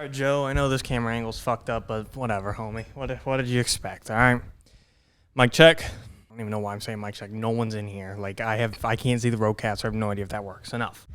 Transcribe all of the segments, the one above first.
All right, Joe, I know this camera angle's fucked up, but whatever, homie. What did you expect, all right? Mic check. I don't even know why I'm saying mic check. No one's in here. Like, I can't see the roadcast, so I have no idea if that works. Enough.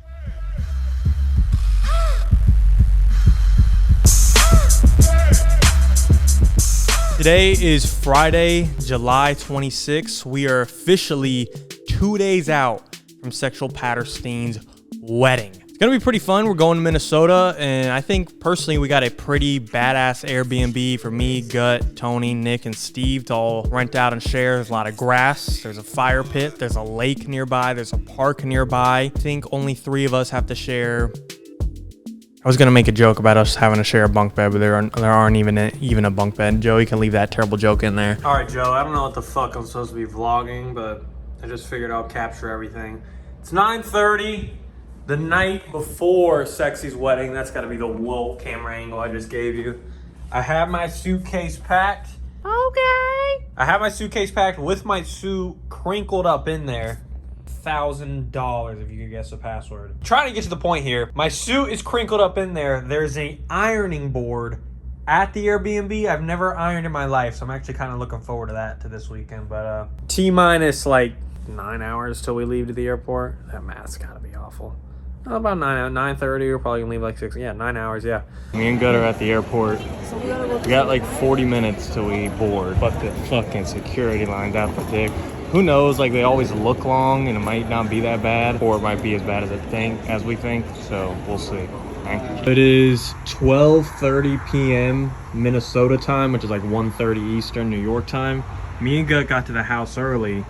Today is Friday, July 26th. We are officially 2 days out from Sexual Patterstein's wedding. It's going to be pretty fun. We're going to Minnesota, and I think personally we got a pretty badass Airbnb for me, Gut, Tony, Nick, and Steve to all rent out and share. There's a lot of grass. There's a fire pit. There's a lake nearby. There's a park nearby. I think only 3 of us have to share. I was going to make a joke about us having to share a bunk bed, but there aren't even a bunk bed. Joe, you can leave that terrible joke in there. All right, Joe, I don't know what the fuck I'm supposed to be vlogging, but I just figured I'll capture everything. It's 9:30, the night before Sexy's wedding. That's got to be the woke camera angle I just gave you. I have my suitcase packed. Okay. I have my suitcase packed with my suit crinkled up in there. $1,000 if you could guess the password. Trying to get to the point here. My suit is crinkled up in there. There's a ironing board at the Airbnb. I've never ironed in my life, so I'm actually kind of looking forward to that this weekend. But T-minus like 9 hours till we leave to the airport. That math's gotta be awful. About 9:30. We're probably gonna leave like 6. Yeah, 9 hours. Yeah. Me and Gut are at the airport. We got like 40 minutes till we board, but the fucking security line's out the dick. Who knows, like they always look long and it might not be that bad, or it might be as bad as we think, so we'll see. Okay. It is 12:30 p.m. Minnesota time, which is like 1:30 Eastern New York time. Me and Gut got to the house early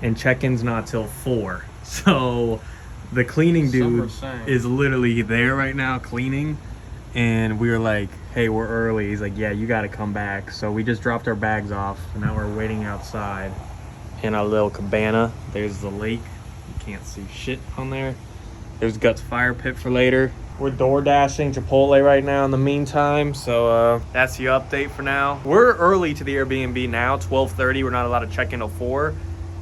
and check-in's not till 4. So the cleaning dude is literally there right now cleaning, and we were like, hey, we're early. He's like, yeah, you gotta come back. So we just dropped our bags off and now we're waiting outside in our little cabana. There's the lake. You can't see shit on there. There's Gut's fire pit for later. We're door dashing Chipotle right now in the meantime, so that's the update for now. We're early to the Airbnb now, 12:30. We're not allowed to check in till 4.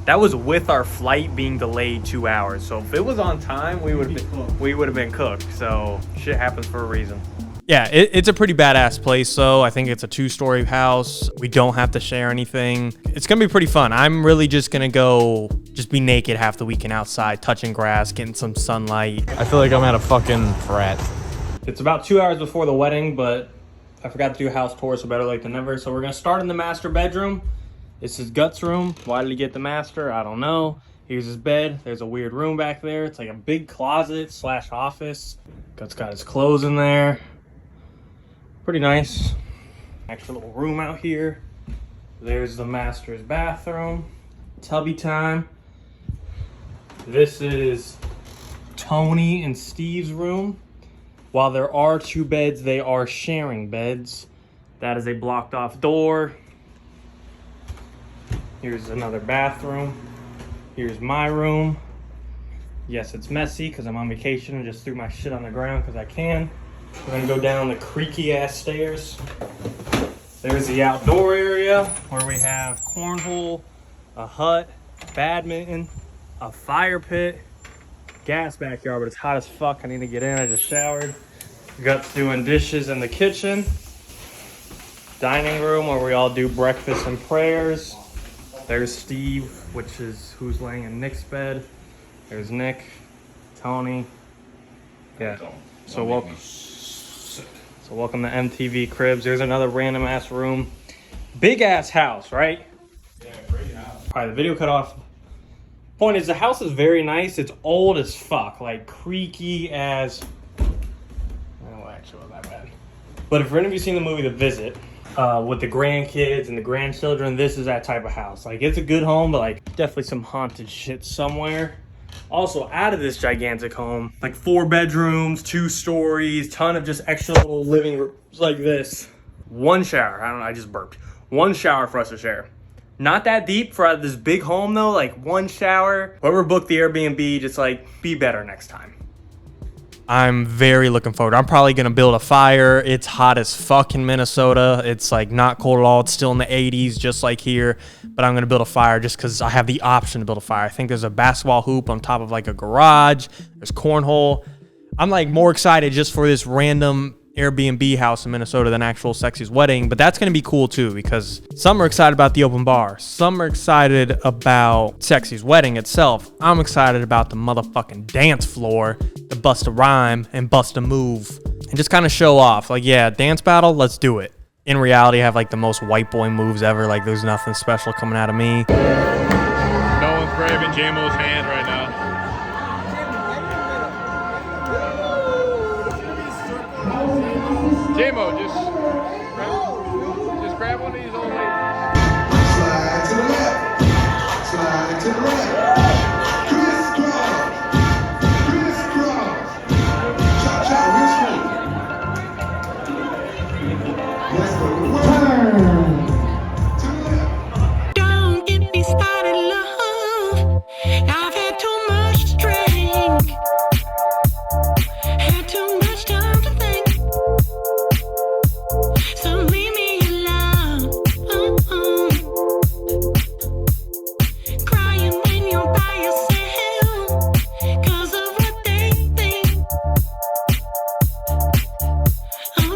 That was with our flight being delayed 2 hours. So if it was on time, we would have been cooked. So shit happens for a reason. Yeah, it's a pretty badass place, though. I think it's a 2-story house. We don't have to share anything. It's going to be pretty fun. I'm really just going to go just be naked half the weekend outside, touching grass, getting some sunlight. I feel like I'm at a fucking frat. It's about 2 hours before the wedding, but I forgot to do a house tour, so better late than never. So we're going to start in the master bedroom. This is Gut's room. Why did he get the master? I don't know. Here's his bed. There's a weird room back there. It's like a big closet / office. Gut's got his clothes in there. Pretty nice. Extra little room out here. There's the master's bathroom. Tubby time. This is Tony and Steve's room. While there are 2 beds, they are sharing beds. That is a blocked off door. Here's another bathroom. Here's my room. Yes, it's messy because I'm on vacation and just threw my shit on the ground because I can. We're gonna go down the creaky ass stairs. There's the outdoor area where we have cornhole, a hut, badminton, a fire pit, gas backyard, but it's hot as fuck. I need to get in. I just showered. Gut's doing dishes in the kitchen. Dining room where we all do breakfast and prayers. There's Steve, which is who's laying in Nick's bed. There's Nick, Tony. Yeah. So welcome to MTV Cribs. There's another random ass room. Big ass house, right? Yeah, great house. All right, the video cut off. Point is, the house is very nice. It's old as fuck, like creaky as. Oh, actually, not that bad. But if any of you seen the movie The Visit, with the grandkids and the grandchildren, this is that type of house. Like, it's a good home, but like definitely some haunted shit somewhere. Also, out of this gigantic home, like 4 bedrooms, 2 stories, ton of just extra little living rooms like this. 1 shower. I just burped. 1 shower for us to share. Not that deep for this big home though, like 1 shower. Whoever booked the Airbnb, just like be better next time. I'm very looking forward. I'm probably going to build a fire. It's hot as fuck in Minnesota. It's like not cold at all. It's still in the 80s, just like here. But I'm going to build a fire just because I have the option to build a fire. I think there's a basketball hoop on top of like a garage. There's cornhole. I'm like more excited just for this random Airbnb house in Minnesota than actual Sexy's wedding, but that's going to be cool too, because some are excited about the open bar. Some are excited about Sexy's wedding itself. I'm excited about the motherfucking dance floor to bust a rhyme and bust a move and just kind of show off. Like, yeah, dance battle, let's do it. In reality, I have like the most white boy moves ever. Like, there's nothing special coming out of me. No one's grabbing JMO's hand right now. JMO, just grab one of these old ladies. Slide to the left. Slide to the right. Crisscross. Crisscross. Cha-cha, which way? Let's go. Turn. To the left. Don't get me started, love. I've had too much to drink. Had too much time to think. So leave me alone. Crying when you're by yourself 'cause of what they think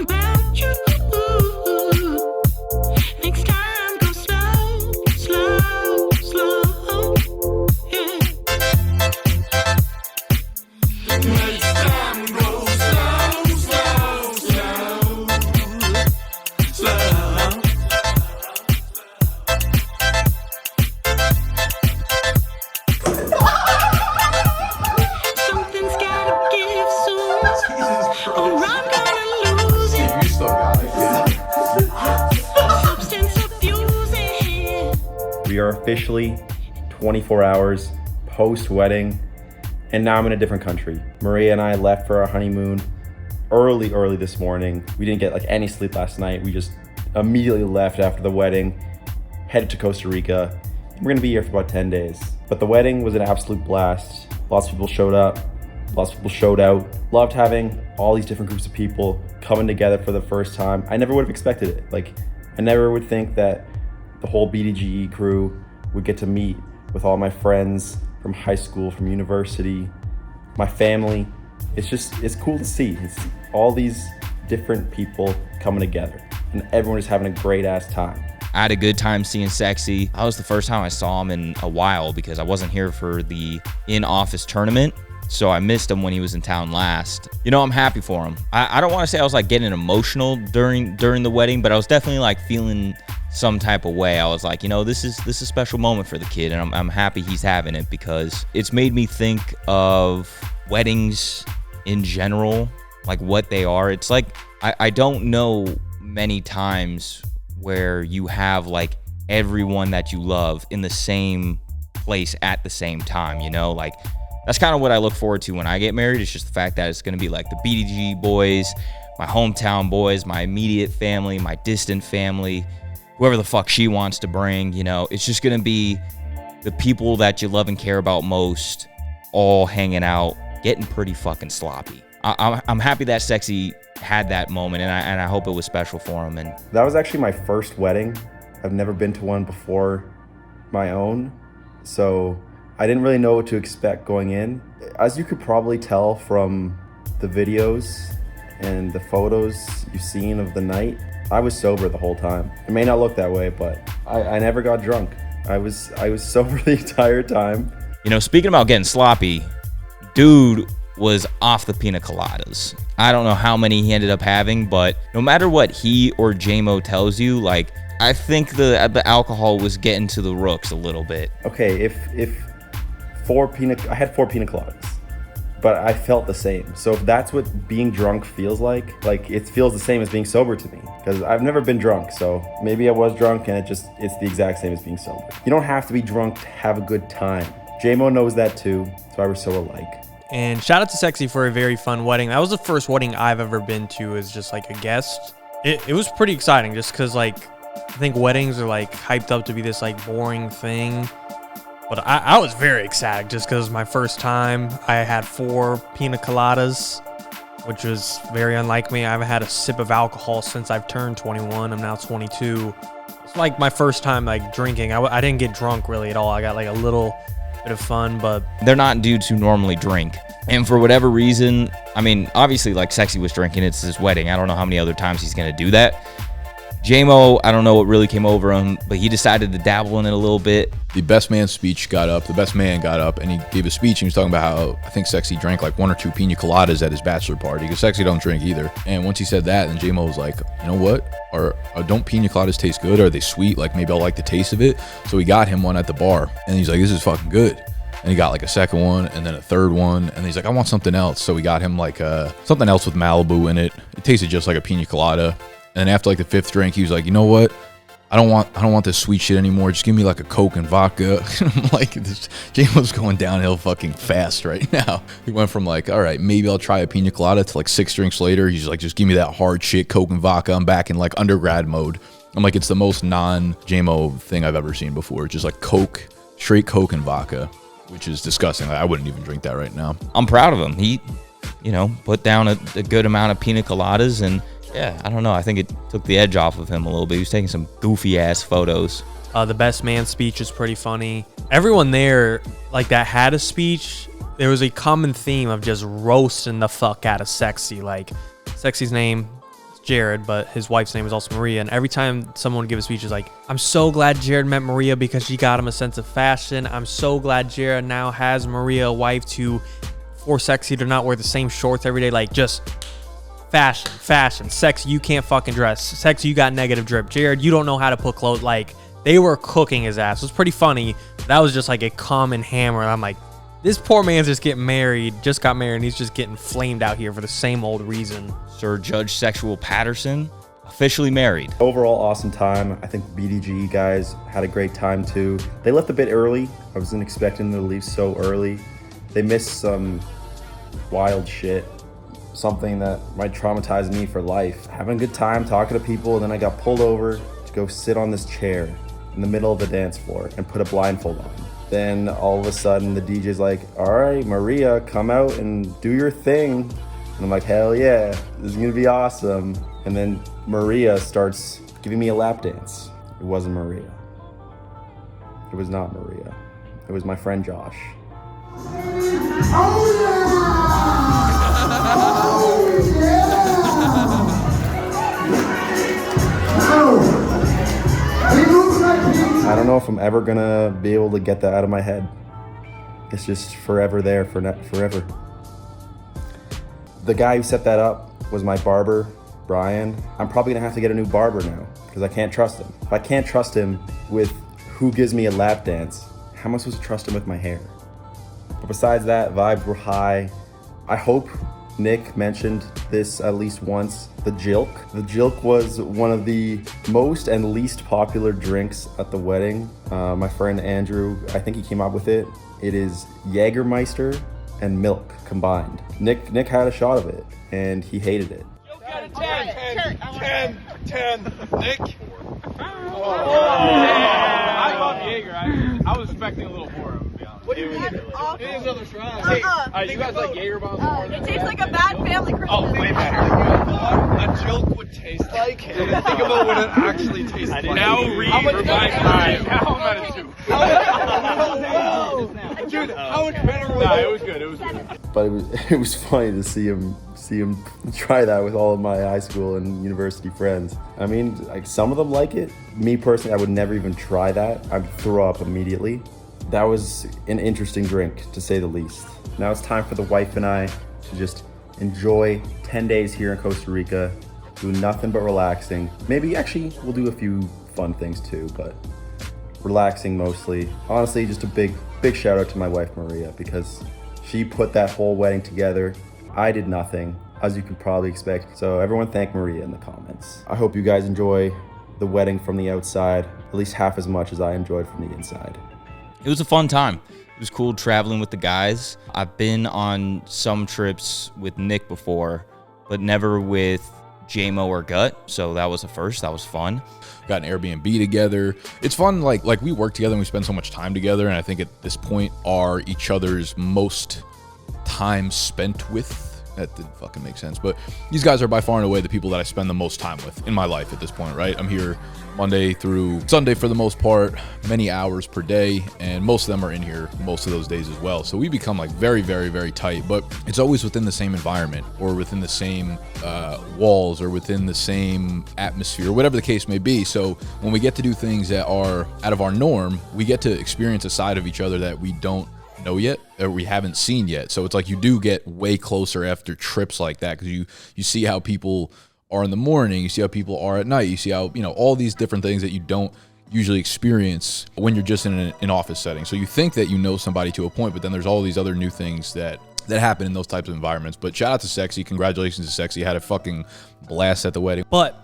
about you. Next time, go slow, slow, slow. Yeah. Next time, go slow, slow, slow, Something's gotta give soon, or I'm gonna lose it. You still got it. Substance abusing. We are officially 24 hours post-wedding, and now I'm in a different country. Maria and I left for our honeymoon early this morning. We didn't get like any sleep last night. We just immediately left after the wedding, headed to Costa Rica. We're gonna be here for about 10 days. But the wedding was an absolute blast. Lots of people showed up, lots of people showed out. Loved having all these different groups of people coming together for the first time. I never would have expected it. Like, I never would think that the whole BDGE crew would get to meet with all my friends from high school, from university, my family. It's cool to see. It's all these different people coming together and everyone is having a great ass time. I had a good time seeing Sexy. That was the first time I saw him in a while because I wasn't here for the in-office tournament. So I missed him when he was in town last. You know, I'm happy for him. I don't want to say I was like getting emotional during the wedding, but I was definitely like feeling some type of way. I was like, you know, this is a special moment for the kid, and I'm happy he's having it because it's made me think of weddings in general, like what they are. It's like I don't know many times where you have like everyone that you love in the same place at the same time, you know? Like, that's kind of what I look forward to when I get married. It's just the fact that it's going to be like the BDG boys, my hometown boys, my immediate family, my distant family, whoever the fuck she wants to bring, you know? It's just going to be the people that you love and care about most all hanging out, getting pretty fucking sloppy. I'm happy that Sexy had that moment, and I hope it was special for him. And That was actually my first wedding. I've never been to one before my own, so I didn't really know what to expect going in. As you could probably tell from the videos and the photos you've seen of the night, I was sober the whole time. It may not look that way, but I never got drunk. I was sober the entire time. you know, speaking about getting sloppy, dude was off the pina coladas. I don't know how many he ended up having, but no matter what he or JMO tells you, like, I think the alcohol was getting to the rooks a little bit. Okay, if I had 4 pina coladas, but I felt the same. So if that's what being drunk feels like it feels the same as being sober to me, because I've never been drunk. So maybe I was drunk and it's the exact same as being sober. You don't have to be drunk to have a good time. JMO knows that too, so I was so alike. And shout out to Sexy for a very fun wedding. That was the first wedding I've ever been to as just like a guest. It was pretty exciting just because like I think weddings are like hyped up to be this like boring thing. But I was very ecstatic just because my first time. I had 4 pina coladas, which was very unlike me. I haven't had a sip of alcohol since I've turned 21. I'm now 22. It's like my first time like drinking. I didn't get drunk really at all. I got like a little bit of fun, but They're not dudes who normally drink. And for whatever reason, I mean, obviously, like, Sexy was drinking. It's his wedding. I don't know how many other times he's going to do that. J-Mo, I don't know what really came over him, but he decided to dabble in it a little bit. The best man speech got up. The best man got up, and he gave a speech, and he was talking about how I think Sexy drank like 1 or 2 pina coladas at his bachelor party, because Sexy don't drink either. And once he said that, then J-Mo was like, you know what? Don't pina coladas taste good? Are they sweet? Like, maybe I'll like the taste of it. So he got him one at the bar, and he's like, this is fucking good. And he got like a second one, and then a third one, and he's like, I want something else. So we got him like something else with Malibu in it. It tasted just like a pina colada. And after like the 5th drink, he was like, you know what? I don't want this sweet shit anymore. Just give me like a Coke and vodka. I'm like, this J-Mo's going downhill fucking fast right now. He went from like, all right, maybe I'll try a pina colada to like 6 drinks later. He's like, just give me that hard shit, Coke and vodka. I'm back in like undergrad mode. I'm like, it's the most non-J-Mo thing I've ever seen before. Just like Coke, straight Coke and vodka, which is disgusting. Like, I wouldn't even drink that right now. I'm proud of him. He, put down a good amount of pina coladas, and yeah, I don't know. I think it took the edge off of him a little bit. He was taking some goofy ass photos. The best man speech is pretty funny. Everyone there, like, that had a speech, there was a common theme of just roasting the fuck out of Sexy. Like, Sexy's name is Jared, but his wife's name is also Maria. And every time someone would give a speech, it's like, I'm so glad Jared met Maria because she got him a sense of fashion. I'm so glad Jared now has Maria, a wife, to force Sexy to not wear the same shorts every day. Like, just fashion. Sexy, you can't fucking dress. Sexy, you got negative drip. Jared, you don't know how to put clothes. Like, they were cooking his ass. It was pretty funny. That was just like a common hammer. And I'm like, this poor man's just got married, and he's just getting flamed out here for the same old reason. Sir Judge Sexual Patterson, officially married. Overall, awesome time. I think BDGE guys had a great time too. They left a bit early. I wasn't expecting them to leave so early. They missed some wild shit. Something that might traumatize me for life. Having a good time, talking to people, and then I got pulled over to go sit on this chair in the middle of the dance floor and put a blindfold on. Then all of a sudden the DJ's like, all right, Maria, come out and do your thing. And I'm like, hell yeah, this is gonna be awesome. And then Maria starts giving me a lap dance. It wasn't Maria. It was not Maria. It was my friend Josh. I don't know if I'm ever gonna be able to get that out of my head. It's just forever there, forever. The guy who set that up was my barber, Brian. I'm probably gonna have to get a new barber now because I can't trust him. If I can't trust him with who gives me a lap dance, how am I supposed to trust him with my hair? But besides that, vibes were high. I hope Nick mentioned this at least once, the Jilk. The Jilk was one of the most and least popular drinks at the wedding. My friend Andrew, I think he came up with it. It is Jägermeister and milk combined. Nick had a shot of it, and he hated it. 10. Nick? I love Jaeger. I was expecting a little more, to be honest. What do you mean? Another try. You guys like Jaeger bombs more? It tastes like a bad family Christmas. Oh, way better. A joke would taste like. Think about what it actually tastes like. Now revise mine. Now I'm at a 2. Dude, how much better was it? It was good. It was good. But it was funny to see him try that with all of my high school and university friends. I mean, like, some of them like it. Me personally, I would never even try that. I'd throw up immediately. That was an interesting drink, to say the least. Now it's time for the wife and I to just enjoy 10 days here in Costa Rica, do nothing but relaxing. Maybe actually we'll do a few fun things too, but relaxing mostly. Honestly, just a big shout out to my wife Maria, because she put that whole wedding together. I did nothing, as you could probably expect. So everyone thank Maria in the comments. I hope you guys enjoy the wedding from the outside at least half as much as I enjoyed from the inside. It was a fun time. It was cool traveling with the guys. I've been on some trips with Nick before, but never with J-Mo or Gut. So that was a first. That was fun. Got an Airbnb together. It's fun. Like we work together and we spend so much time together. And I think at this point are each other's most time spent with That didn't fucking make sense. But these guys are by far and away the people that I spend the most time with in my life at this point, right? I'm here Monday through Sunday for the most part, many hours per day, and most of them are in here most of those days as well. So we become like very, very, very tight, but it's always within the same environment or within the same walls or within the same atmosphere, whatever the case may be. So when we get to do things that are out of our norm, we get to experience a side of each other that we don't know yet or we haven't seen yet. So it's like you do get way closer after trips like that because you see how people are in the morning, you see how people are at night, you see how, you know, all these different things that you don't usually experience when you're just in an office setting. So you think that you know somebody to a point, but then there's all these other new things that happen in those types of environments. But shout out to Sexy, congratulations to Sexy, had a fucking blast at the wedding. But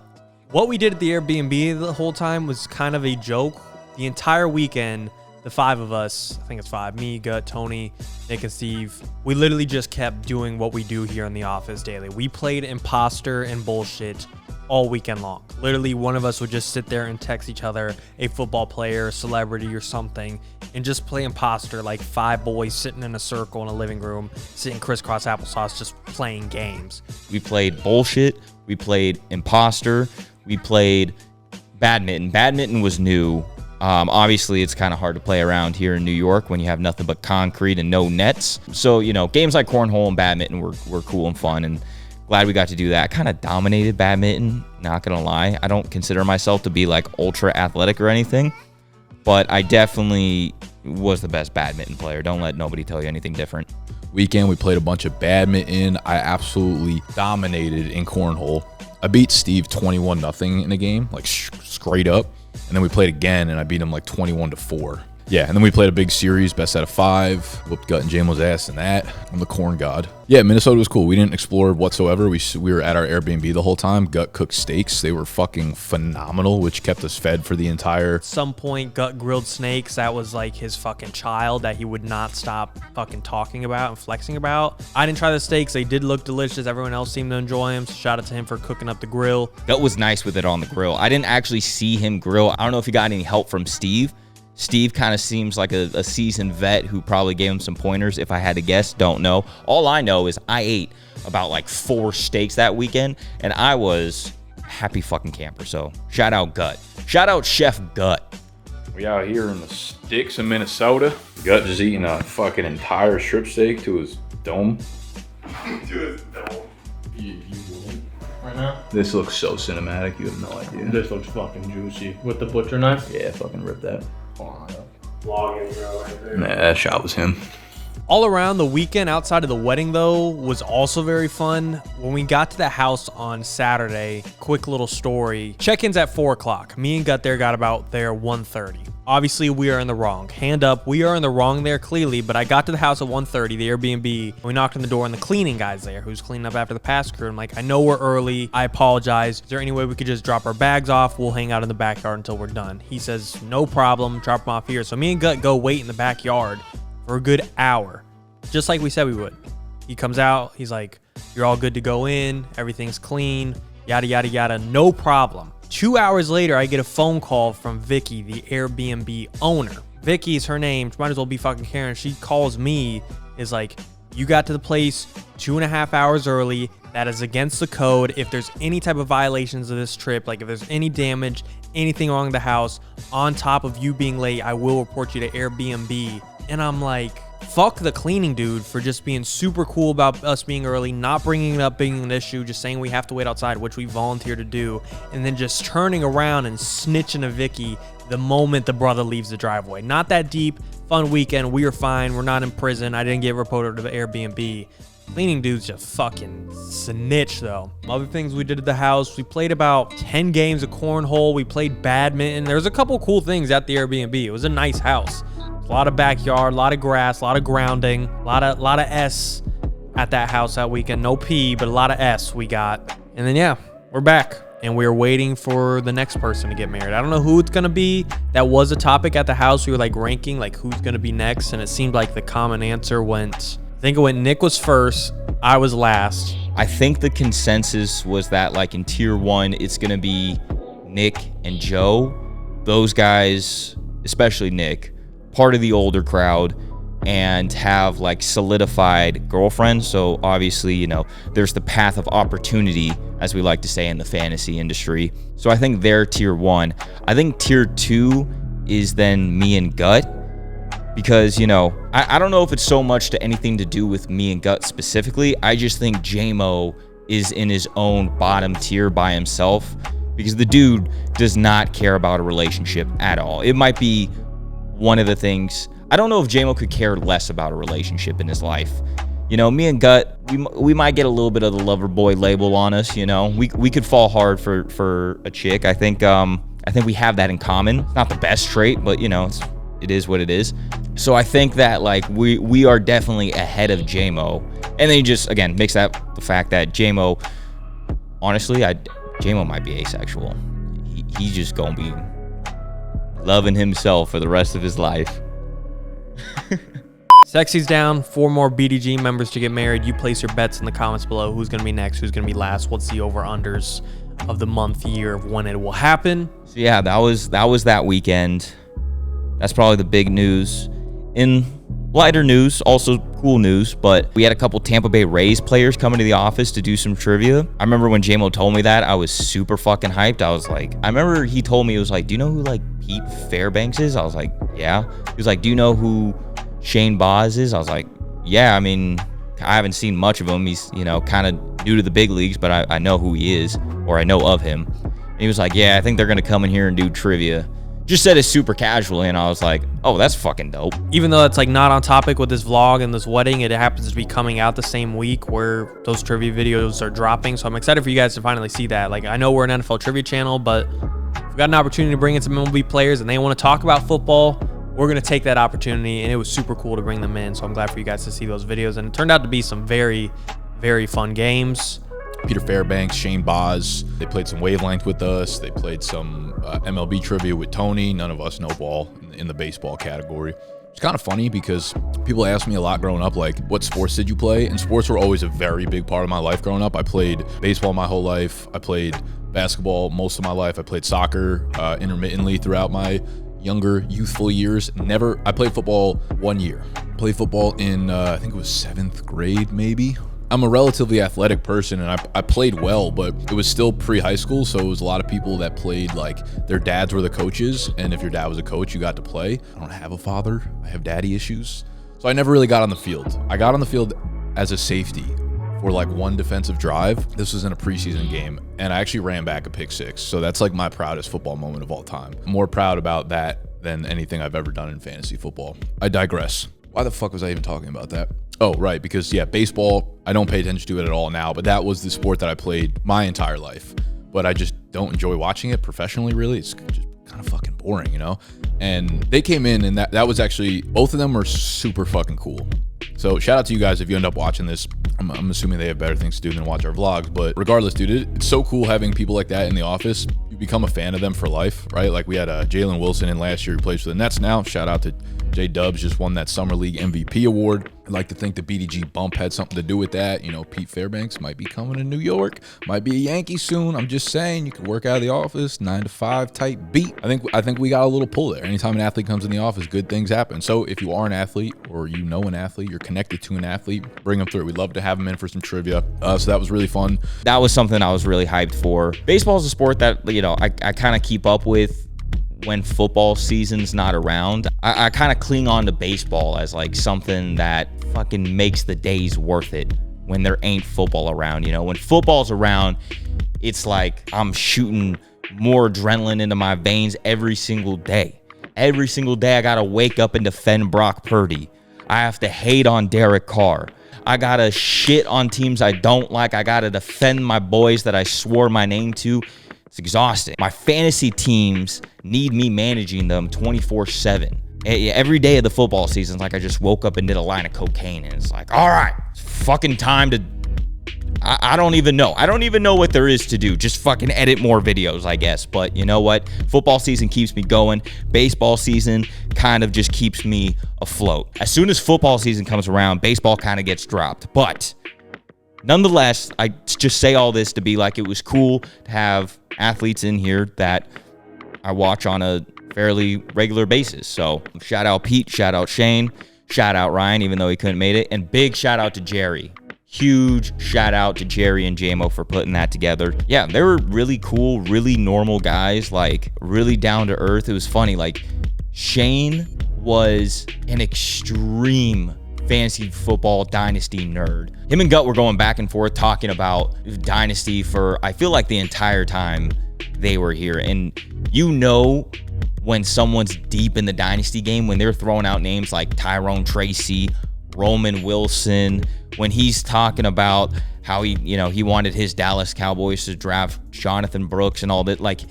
what we did at the Airbnb the whole time was kind of a joke. The entire weekend, the five of us, I think it's five, me, Gut, Tony, Nick, and Steve, we literally just kept doing what we do here in the office daily. We played imposter and bullshit all weekend long. Literally, one of us would just sit there and text each other a football player, a celebrity, or something, and just play imposter like five boys sitting in a circle in a living room, sitting crisscross applesauce, just playing games. We played bullshit. We played imposter. We played badminton. Badminton was new. Obviously, it's kind of hard to play around here in New York when you have nothing but concrete and no nets. So, you know, games like cornhole and badminton were cool and fun, and glad we got to do that. I kind of dominated badminton, not going to lie. I don't consider myself to be like ultra athletic or anything, but I definitely was the best badminton player. Don't let nobody tell you anything different. Weekend, we played a bunch of badminton. I absolutely dominated in cornhole. I beat Steve 21-0 in a game, like straight up. And then we played again, and I beat him like 21-4. Yeah, and then we played a big series, best out of 5. Whooped Gut and Jamo's ass in that. I'm the corn god. Yeah, Minnesota was cool. We didn't explore whatsoever. We were at our Airbnb the whole time. Gut cooked steaks. They were fucking phenomenal, which kept us fed for the entire... At some point, Gut grilled snakes. That was like his fucking child that he would not stop fucking talking about and flexing about. I didn't try the steaks. They did look delicious. Everyone else seemed to enjoy them. So shout out to him for cooking up the grill. Gut was nice with it on the grill. I didn't actually see him grill. I don't know if he got any help from Steve. Steve kind of seems like a seasoned vet who probably gave him some pointers. If I had to guess, don't know. All I know is I ate about like 4 steaks that weekend, and I was happy fucking camper. So shout out Gut. Shout out Chef Gut. We out here in the sticks in Minnesota. Gut just eating a fucking entire strip steak to his dome. To his dome. You wouldn't right now? This looks so cinematic, you have no idea. This looks fucking juicy. With the butcher knife? Yeah, fucking rip that. Vlogging, bro, right there. Nah, that shot was him. All around the weekend outside of the wedding, though, was also very fun. When we got to the house on Saturday, quick little story. Check-in's at 4 o'clock. Me and Gut there got about there 1:30. Obviously, we are in the wrong. Hand up, we are in the wrong there clearly, but I got to the house at 1:30, the Airbnb. We knocked on the door, and the cleaning guy's there, who's cleaning up after the past crew. I'm like, I know we're early. I apologize. Is there any way we could just drop our bags off? We'll hang out in the backyard until we're done. He says, no problem. Drop them off here. So me and Gut go wait in the backyard for a good hour, just like we said we would. He comes out. He's like, you're all good to go in. Everything's clean. Yada, yada, yada. No problem. 2 hours later, I get a phone call from Vicky, the Airbnb owner. Vicky is her name. She might as well be fucking Karen. She calls me, is like, you got to the place 2.5 hours early. That is against the code. If there's any type of violations of this trip, like if there's any damage, anything wrong with the house, on top of you being late, I will report you to Airbnb. And I'm like, fuck the cleaning dude for just being super cool about us being early, not bringing it up being an issue, just saying we have to wait outside, which we volunteered to do, and then just turning around and snitching to Vicky the moment the brother leaves the driveway. Not that deep. Fun weekend. We are fine. We're not in prison. I didn't get reported to the Airbnb. Cleaning dude's just fucking snitch, though. Other things we did at the house, we played about 10 games of cornhole. We played badminton. There's a couple cool things at the Airbnb. It was a nice house. A lot of backyard, a lot of grass, a lot of grounding, a lot of S at that house that weekend. No P, but a lot of S we got. And then, yeah, we're back. And we're waiting for the next person to get married. I don't know who it's going to be. That was a topic at the house. We were like ranking like who's going to be next. And it seemed like the common answer went, I think it went Nick was first. I was last. I think the consensus was that like in tier 1, it's going to be Nick and Joe. Those guys, especially Nick, part of the older crowd, and have like solidified girlfriends. So obviously, you know, there's the path of opportunity, as we like to say in the fantasy industry. So I think they're tier 1. I think tier 2 is then me and Gut, because, you know, I don't know if it's so much to anything to do with me and Gut specifically. I just think JMO is in his own bottom tier by himself, because the dude does not care about a relationship at all. It might be one of the things. I don't know if JMO could care less about a relationship in his life. You know, me and Gut, we might get a little bit of the lover boy label on us. You know, we could fall hard for a chick. I think we have that in common. It's not the best trait, but you know, it is what it is. So I think that like we are definitely ahead of JMO. And then you just, again, mix that the fact that JMO, honestly, JMO might be asexual. He's just gonna be loving himself for the rest of his life. Sexy's down. 4 more BDGE members to get married. You place your bets in the comments below. Who's going to be next? Who's going to be last? What's the over-unders of the month, year of when it will happen? So yeah, that was that weekend. That's probably the big news. In lighter news, also cool news, but we had a couple Tampa Bay Rays players coming to the office to do some trivia. I remember when JMO told me that, I was super fucking hyped. I was like, I remember he told me, it was like, do you know who like Pete Fairbanks is? I was like, yeah. He was like, do you know who Shane Boz is? I was like, yeah. I mean, I haven't seen much of him. He's, you know, kind of new to the big leagues, but I know who he is, or I know of him. And he was like, yeah, I think they're going to come in here and do trivia. Just said it super casually, and I was like, oh, that's fucking dope. Even though it's like not on topic with this vlog and this wedding, it happens to be coming out the same week where those trivia videos are dropping. So I'm excited for you guys to finally see that. Like, I know we're an NFL trivia channel, but if we've got an opportunity to bring in some MLB players and they want to talk about football, we're going to take that opportunity, and it was super cool to bring them in. So I'm glad for you guys to see those videos, and it turned out to be some very, very fun games. Peter Fairbanks, Shane Boz, they played some wavelength with us. They played some MLB trivia with Tony. None of us know ball in the baseball category. It's kind of funny because people ask me a lot growing up, like, what sports did you play? And sports were always a very big part of my life growing up. I played baseball my whole life. I played basketball most of my life. I played soccer intermittently throughout my younger, youthful years. I played football 1 year. Played football in, I think it was 7th grade, maybe. I'm a relatively athletic person, and I played well, but it was still pre-high school, so it was a lot of people that played like their dads were the coaches, and if your dad was a coach, you got to play. I don't have a father. I have daddy issues. So I never really got on the field. I got on the field as a safety for like one defensive drive. This was in a preseason game, and I actually ran back a pick 6. So that's like my proudest football moment of all time. I'm more proud about that than anything I've ever done in fantasy football. I digress. Why the fuck was I even talking about that? Oh, right, because yeah, baseball, I don't pay attention to it at all now, but that was the sport that I played my entire life. But I just don't enjoy watching it professionally, really. It's just kind of fucking boring, you know? And they came in, and that was actually, both of them were super fucking cool. So shout out to you guys if you end up watching this. I'm assuming they have better things to do than watch our vlogs, but regardless, dude, it's so cool having people like that in the office. You become a fan of them for life, right? Like we had Jalen Wilson in last year who plays for the Nets now. Shout out to J-Dubs, just won that Summer League MVP award. I'd like to think the BDG bump had something to do with that. You know, Pete Fairbanks might be coming to New York, might be a Yankee soon. I'm just saying, you could work out of the office, 9 to 5 type beat. I think we got a little pull there. Anytime an athlete comes in the office, good things happen. So if you are an athlete, or you know an athlete, you're connected to an athlete, bring them through. We'd love to have them in for some trivia. So that was really fun. That was something I was really hyped for. Baseball is a sport that, you know, I kind of keep up with when football season's not around. I kind of cling on to baseball as like something that fucking makes the days worth it when there ain't football around. You know, when football's around, it's like I'm shooting more adrenaline into my veins every single day. Every single day I gotta wake up and defend Brock Purdy. I have to hate on Derek Carr. I gotta shit on teams I don't like. I gotta defend my boys that I swore my name to. It's exhausting. My fantasy teams need me managing them 24/7. Every day of the football season, it's like I just woke up and did a line of cocaine, and it's like, all right, it's fucking time to... I don't even know. I don't even know what there is to do. Just fucking edit more videos, I guess. But you know what? Football season keeps me going. Baseball season kind of just keeps me afloat. As soon as football season comes around, baseball kind of gets dropped. But nonetheless, I just say all this to be like, it was cool to have athletes in here that I watch on a fairly regular basis. So shout out Pete, shout out Shane, Shout out Ryan, even though he couldn't make it. And big shout out to Jerry. Huge shout out to Jerry and JMO for putting that together. Yeah, they were really cool, really normal guys, like really down to earth. It was funny. Like Shane was an extreme fantasy football dynasty nerd. Him and Gut were going back and forth talking about dynasty for, I feel like, the entire time they were here. And you know when someone's deep in the dynasty game, when they're throwing out names like Tyrone Tracy, Roman Wilson, when he's talking about how he wanted his Dallas Cowboys to draft Jonathan Brooks and all that. Like,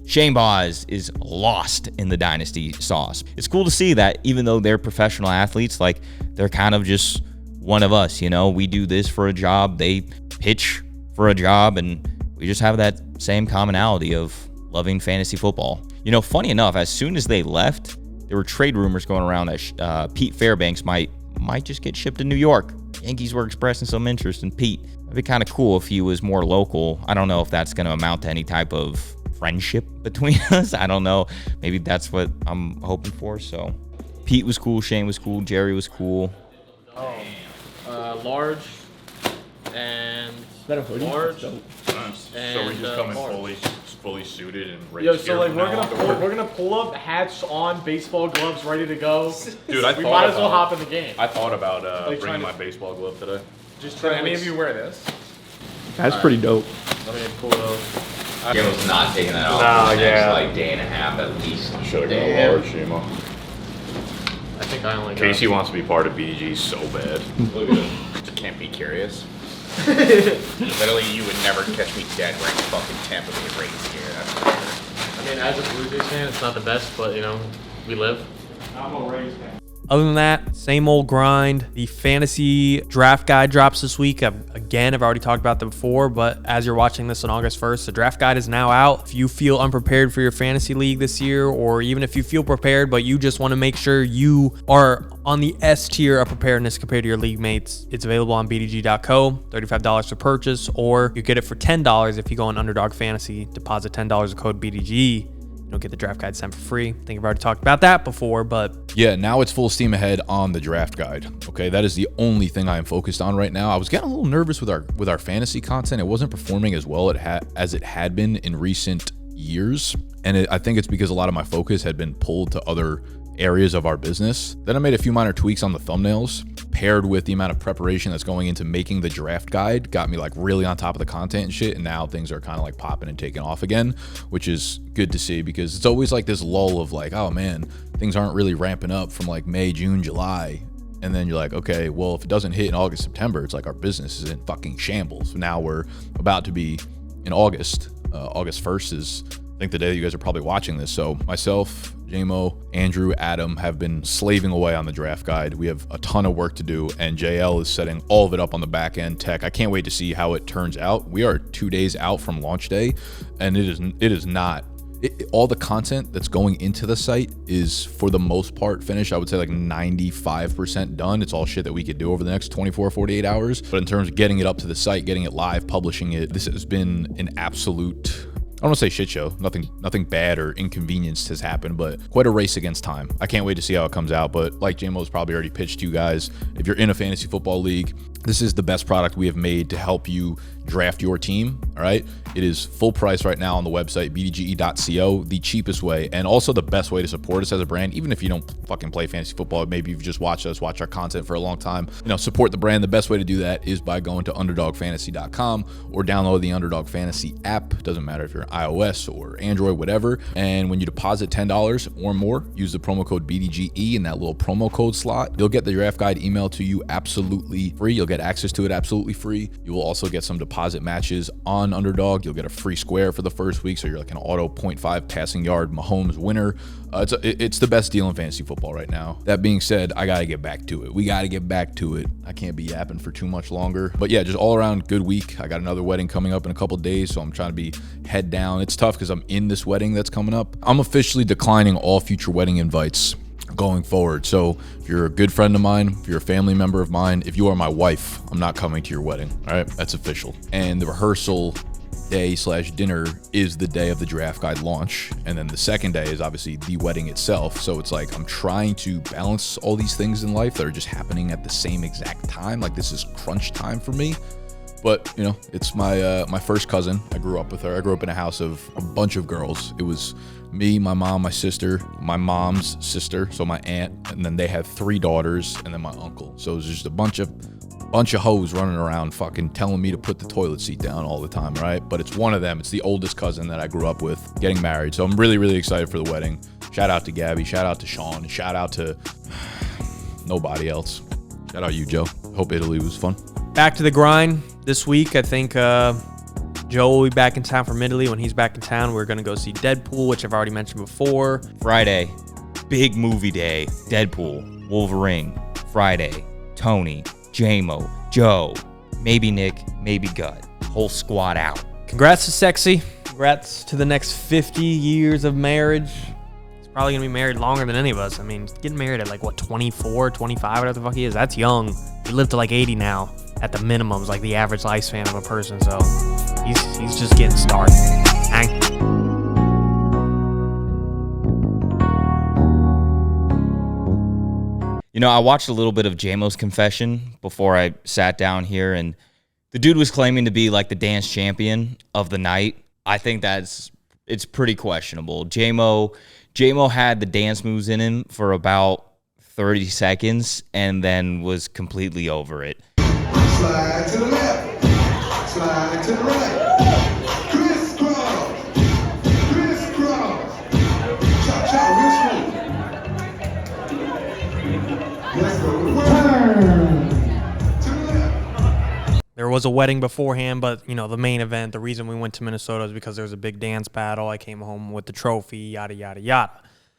Shane Boz is lost in the dynasty sauce. It's cool to see that even though they're professional athletes, like, they're kind of just one of us, we do this for a job, they pitch for a job, and we just have that same commonality of loving fantasy football. Funny enough, as soon as they left, there were trade rumors going around that Pete Fairbanks might just get shipped to New York. Yankees were expressing some interest in Pete. It'd be kind of cool if he was more local. I don't know if that's going to amount to any type of friendship between us. I don't know. Maybe that's what I'm hoping for. So Pete was cool. Shane was cool. Jerry was cool. Large and large. So we just come in fully suited and ready. Yo, so like we're gonna pull up, hats on, baseball gloves ready to go. Dude, we might as well hop in the game. I thought about bringing my baseball glove today. Just try. Any of you wear this? That's pretty dope. Let me pull it over. Jim was not taking that off for the next, day and a half at least. Should have gone large, Shimo. I think I only got. Casey wants to be part of BDGE so bad. Look at it. Can't be curious. Literally, you would never catch me dead wearing fucking Tampa Bay Rays gear. That's for sure. I mean, as a Blue Jays fan, it's not the best, but we live. I'm a Rays fan. Other than that, same old grind. The fantasy draft guide drops this week. I've already talked about that before, but as you're watching this on August 1st, the draft guide is now out. If you feel unprepared for your fantasy league this year, or even if you feel prepared, but you just want to make sure you are on the S tier of preparedness compared to your league mates, it's available on BDG.co, $35 to purchase, or you get it for $10 if you go on Underdog Fantasy, deposit $10 of code BDGE. You'll get the draft guide sent for free. I think I've already talked about that before, but yeah, now it's full steam ahead on the draft guide. Okay, that is the only thing I am focused on right now. I was getting a little nervous with our fantasy content. It wasn't performing as well as it had been in recent years, and I think it's because a lot of my focus had been pulled to other areas of our business. Then I made a few minor tweaks on the thumbnails, paired with the amount of preparation that's going into making the draft guide, got me like really on top of the content and shit. And now things are kind of like popping and taking off again, which is good to see, because it's always like this lull of like, oh man, things aren't really ramping up from like May, June, July. And then you're like, okay, well, if it doesn't hit in August, September, it's like our business is in fucking shambles. Now we're about to be in August. August 1st is, I think, the day that you guys are probably watching this. So myself, JMO, Andrew, Adam have been slaving away on the draft guide. We have a ton of work to do, and JL is setting all of it up on the back end tech. I can't wait to see how it turns out. We are 2 days out from launch day, and it is not. All the content that's going into the site is, for the most part, finished. I would say like 95% done. It's all shit that we could do over the next 24, 48 hours. But in terms of getting it up to the site, getting it live, publishing it, this has been an absolute, I don't want to say shit show. Nothing bad or inconvenienced has happened, but quite a race against time. I can't wait to see how it comes out. But like JMO's probably already pitched to you guys, if you're in a fantasy football league, this is the best product we have made to help you draft your team. All right. It is full price right now on the website, bdge.co, the cheapest way and also the best way to support us as a brand. Even if you don't fucking play fantasy football, maybe you've just watched us, watch our content for a long time, support the brand. The best way to do that is by going to underdogfantasy.com or download the Underdog Fantasy app. Doesn't matter if you're iOS or Android, whatever. And when you deposit $10 or more, use the promo code BDGE in that little promo code slot. You'll get the draft guide emailed to you absolutely free. You'll get access to it absolutely free. You will also get some deposit matches on Underdog. You'll get a free square for the first week, so you're like an auto 0.5 passing yard Mahomes winner. It's the best deal in fantasy football right now. That being said, I gotta get back to it. We gotta get back to it. I can't be yapping for too much longer. But yeah, just all around good week. I got another wedding coming up in a couple days, so I'm trying to be head down. It's tough because I'm in this wedding that's coming up. I'm officially declining all future wedding invites going forward. So if you're a good friend of mine, if you're a family member of mine, if you are my wife, I'm not coming to your wedding. All right, that's official. And the rehearsal day/dinner is the day of the draft guide launch, and then the second day is obviously the wedding itself. So it's like I'm trying to balance all these things in life that are just happening at the same exact time. Like this is crunch time for me. But you know, it's my first cousin. I grew up with her. I grew up in a house of a bunch of girls. It was me, my mom, my sister, my mom's sister, so my aunt, and then they had 3 daughters, and then my uncle. So it was just a bunch of hoes running around fucking telling me to put the toilet seat down all the time, right? But it's one of them. It's the oldest cousin that I grew up with getting married. So I'm really, really excited for the wedding. Shout out to Gabby. Shout out to Sean. And shout out to nobody else. Shout out you, Joe. Hope Italy was fun. Back to the grind this week. I think Joe will be back in town from Italy. When he's back in town, we're going to go see Deadpool, which I've already mentioned before. Friday, big movie day. Deadpool, Wolverine. Friday, Tony, J-Mo, Joe, maybe Nick, maybe Gut. Whole squad out. Congrats to Sexy. Congrats to the next 50 years of marriage. He's probably going to be married longer than any of us. I mean, getting married at like, what, 24, 25, whatever the fuck he is. That's young. He lived to like 80 now. At the minimum, is like the average lifespan of a person. So he's just getting started. You know, I watched a little bit of J-Mo's confession before I sat down here, and the dude was claiming to be like the dance champion of the night. I think it's pretty questionable. J-Mo had the dance moves in him for about 30 seconds and then was completely over it. Slide to the left, slide to the right, crisscross, cha-cha, real smooth. Let's go, turn to the left. There was a wedding beforehand, but, you know, the main event, the reason we went to Minnesota is because there was a big dance battle. I came home with the trophy, yada, yada, yada.